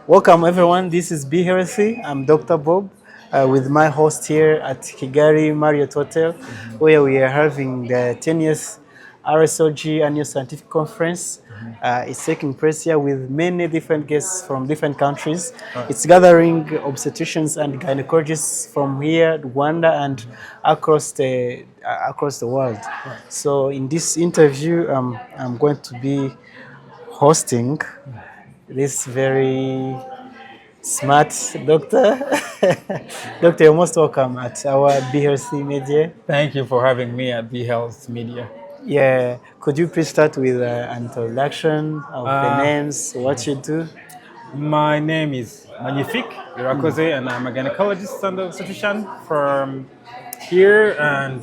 Welcome everyone, this is Bhealthy. I'm Dr. Bob with my host here at Kigali Marriott Hotel, where we are having the 10th RSOG Annual Scientific Conference. It's taking place here with many different guests from different countries. It's gathering obstetricians and gynecologists from here, Rwanda, and across the world. So in this interview, I'm going to be hosting this very smart doctor. Doctor, you're most welcome at our Bhealthy Media. Thank you for having me at Health Media. Yeah, could you please start with an introduction of the names, what you do? My name is Magnifique and I'm a gynecologist and obstetrician from here, and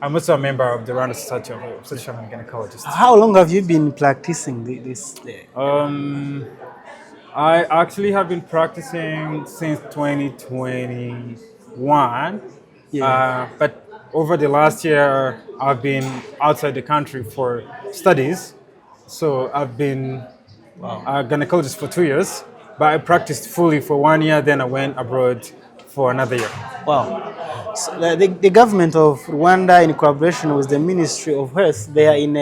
I'm also a member of the Rwanda Society of Obstetrician and Gynecologists. How long have you been practicing this? I actually have been practicing since 2021, but over the last year, I've been outside the country for studies. So I've been a gynecologist for 2 years, but I practiced fully for 1 year, then I went abroad for another year. Wow. So the government of Rwanda, in collaboration with the Ministry of Health, they are in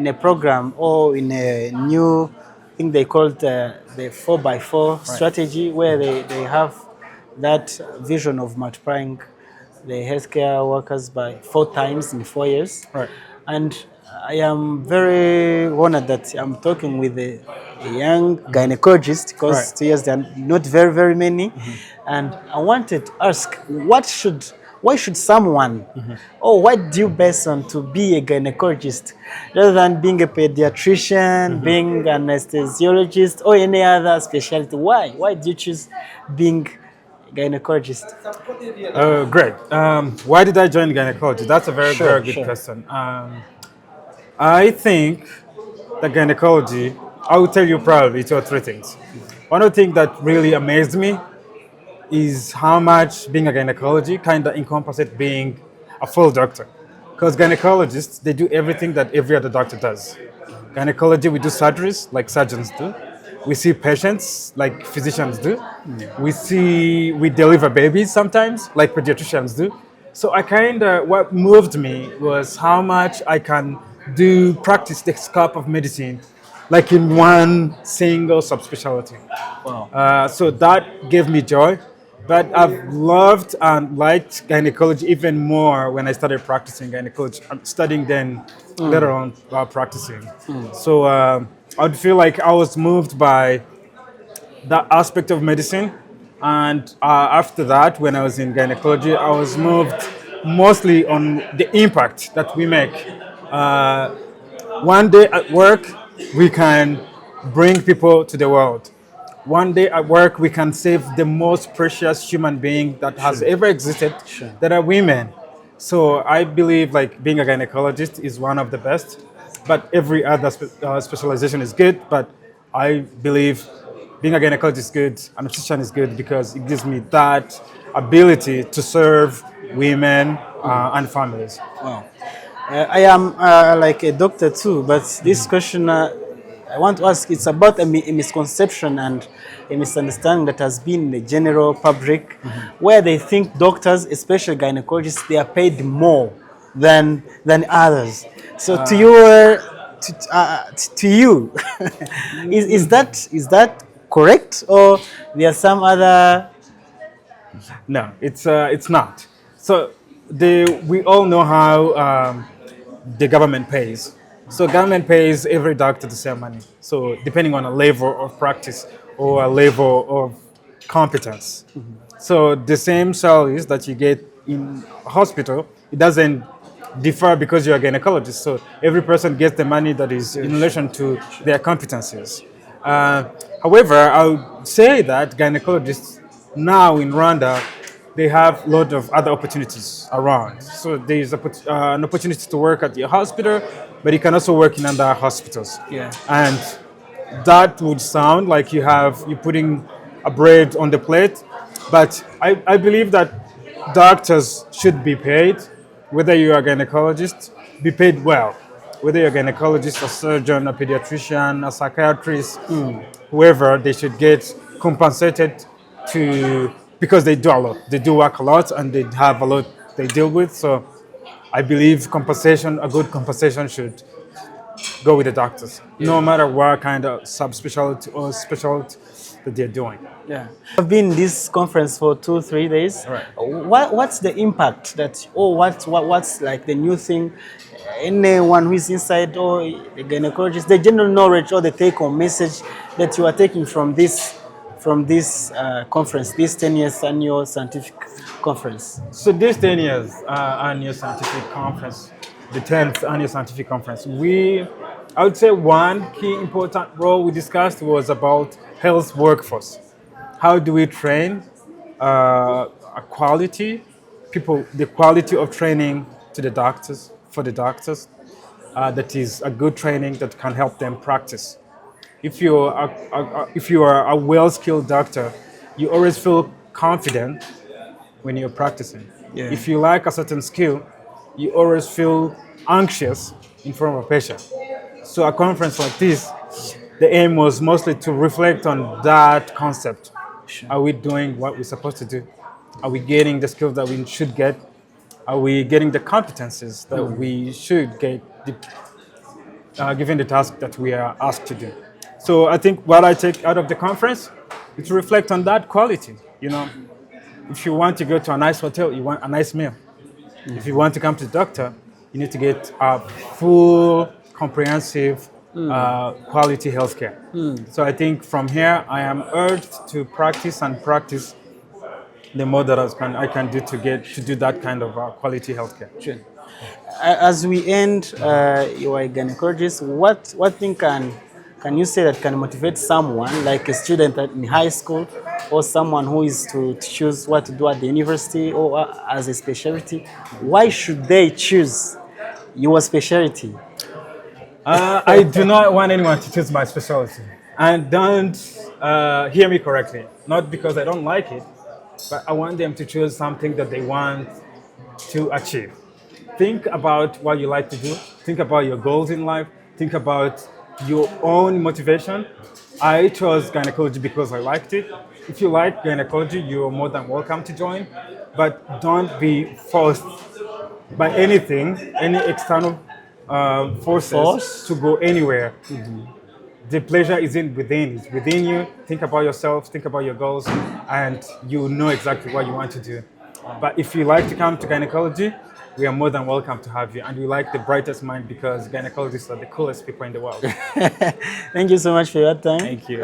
a program or in a new thing they call the 4x4 strategy, where they have that vision of multiplying the healthcare workers by 4 times in 4 years. Right. And I am very honored that I'm talking with a young gynecologist, because 2 years there are not very many. And I wanted to ask, why should someone, or what do you base on to be a gynecologist rather than being a pediatrician, being an anesthesiologist, or any other specialty? Why do you choose being a gynecologist? Great. Why did I join gynecology? That's a very good question. I think that gynecology, I will tell you probably 2 or 3 things. One of the things that really amazed me is how much being a gynecology kind of encompasses being a full doctor. Because gynecologists, they do everything that every other doctor does. Gynecology, we do surgeries like surgeons do. We see patients like physicians do. We deliver babies sometimes like pediatricians do. So what moved me was how much I can practice the scope of medicine like in one single subspecialty. Wow. So that gave me joy. But I've loved and liked gynecology even more when I started practicing gynecology. I'm studying then, later on practicing. So I'd feel like I was moved by that aspect of medicine. And after that, when I was in gynecology, I was moved mostly on the impact that we make. One day at work, we can bring people to the world. One day at work, we can save the most precious human being that has ever existed, that are women. So I believe like being a gynecologist is one of the best, but every other specialization is good. But I believe being a gynecologist is good, an obstetrician is good, because it gives me that ability to serve women and families. Wow. I am like a doctor too, but this question I want to ask, it's about a misconception and a misunderstanding that has been in the general public, where they think doctors, especially gynecologists, they are paid more than others. So to you, is that correct, or there are some other? No, it's not. So we all know how the government pays. So government pays every doctor the same money. So depending on a level of practice or a level of competence. So the same salaries that you get in a hospital, it doesn't differ because you're a gynecologist. So every person gets the money that is in relation to their competencies. However, I would say that gynecologists now in Rwanda, they have a lot of other opportunities around. So there's an opportunity to work at your hospital, but you can also work in other hospitals. Yeah. And that would sound like you're putting a bread on the plate. But I believe that doctors should be paid, whether you're a gynecologist, be paid well. Whether you're a gynecologist, a surgeon, a pediatrician, a psychiatrist, whoever, they should get compensated to, because they do a lot. They do work a lot and they have a lot they deal with. So I believe compensation, a good compensation should go with the doctors, no matter what kind of subspecialty or specialty that they're doing. Yeah, I've been in this conference for 2-3 days. Right. What's the impact that, or what's like the new thing? Anyone who is inside, or the gynecologist, the general knowledge or the take-home message that you are taking from this conference, this 10 years annual scientific conference? So this 10 years annual scientific conference, the 10th annual scientific conference, I would say one key important role we discussed was about health workforce. How do we train the quality of training to the doctors, for the doctors, that is a good training that can help them practice. If you are a well-skilled doctor, you always feel confident when you're practicing. Yeah. If you like a certain skill, you always feel anxious in front of a patient. So a conference like this, the aim was mostly to reflect on that concept. Sure. Are we doing what we're supposed to do? Are we getting the skills that we should get? Are we getting the competencies that we should get, given the task that we are asked to do? So I think what I take out of the conference is to reflect on that quality. You know, if you want to go to a nice hotel, you want a nice meal. If you want to come to the doctor, you need to get a full, comprehensive, quality healthcare. So I think from here, I am urged to practice the more that I can do to do that kind of quality healthcare. Sure. As we end, you are a gynecologist. What thing can you say that can motivate someone, like a student in high school, or someone who is to choose what to do at the university or as a specialty? Why should they choose your specialty? I do not want anyone to choose my specialty. And don't hear me correctly. Not because I don't like it, but I want them to choose something that they want to achieve. Think about what you like to do. Think about your goals in life. Think about your own motivation. I chose gynecology because I liked it. If you like gynecology, you're more than welcome to join. But don't be forced by anything, any external forces to go anywhere. The pleasure isn't within, it's within you. Think about yourself, think about your goals, and you know exactly what you want to do. But if you like to come to gynecology, we are more than welcome to have you. And we like the brightest mind because gynecologists are the coolest people in the world. Thank you so much for your time. Thank you.